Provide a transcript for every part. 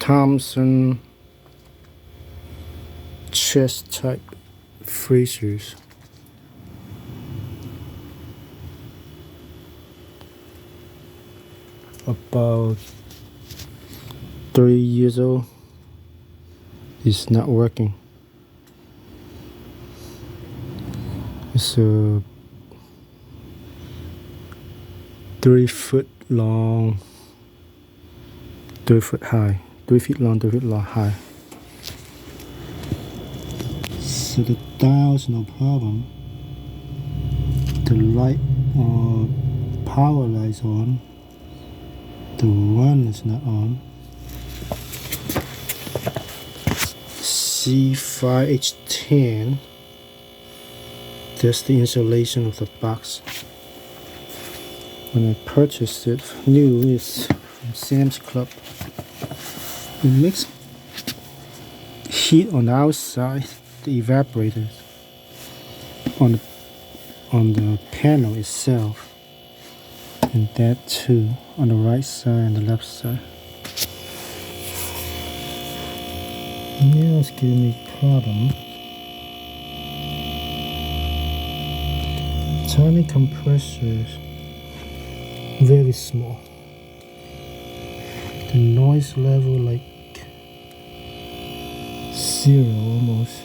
Thompson chest type freezers. About 3 years old. It's not working. It's a 3 foot long, 3 foot high, 3 feet long, 3 feet high. So the dial's no problem. The light power light's on. The run is not on. C5H10. That's the insulation of the box. When I purchased it new, it's from Sam's Club. It makes heat on the outside, the evaporators on the panel itself, and that too on the right side and the left side. Now it's giving me a problem. Tiny compressors, very small. The noise level like 0 almost.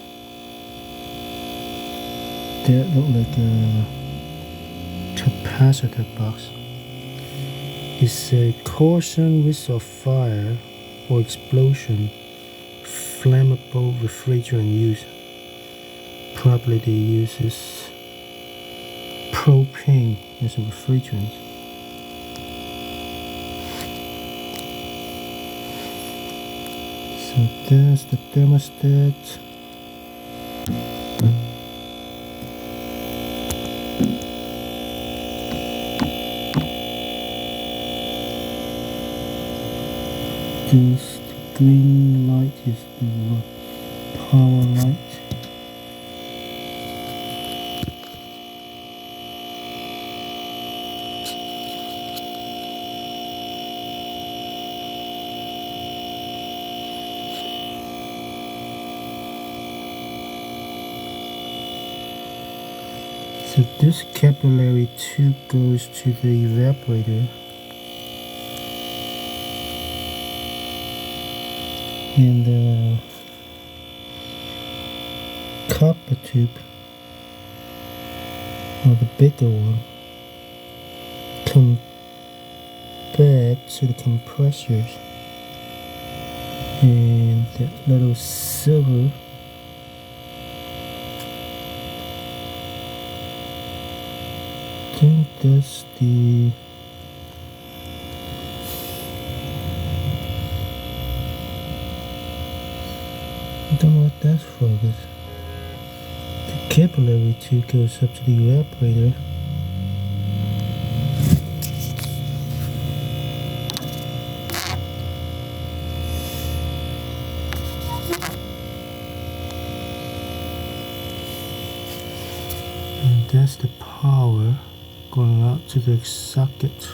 That look like a capacitor box. It's a caution risk of fire or explosion, flammable refrigerant use. Probably they use this propane as a refrigerant. So there's the thermostat. This green light is the power light. So this capillary tube goes to the evaporator, and the copper tube, or the bigger one, come back to the compressors, and that little silver I think that's the I don't know what that's for, but the capillary tube goes up to the evaporator. And that's the power going out to the socket.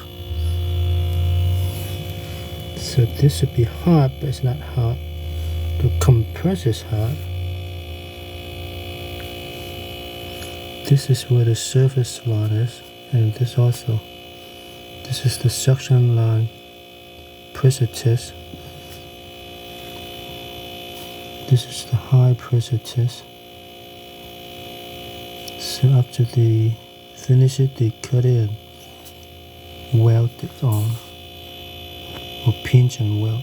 So this should be hot, but it's not hot. The compressor's hot. This is where the surface slot is, and this also. This is the suction line pressure test. This is the high pressure test. So after they finish it, they cut it and weld it on, or pinch and weld.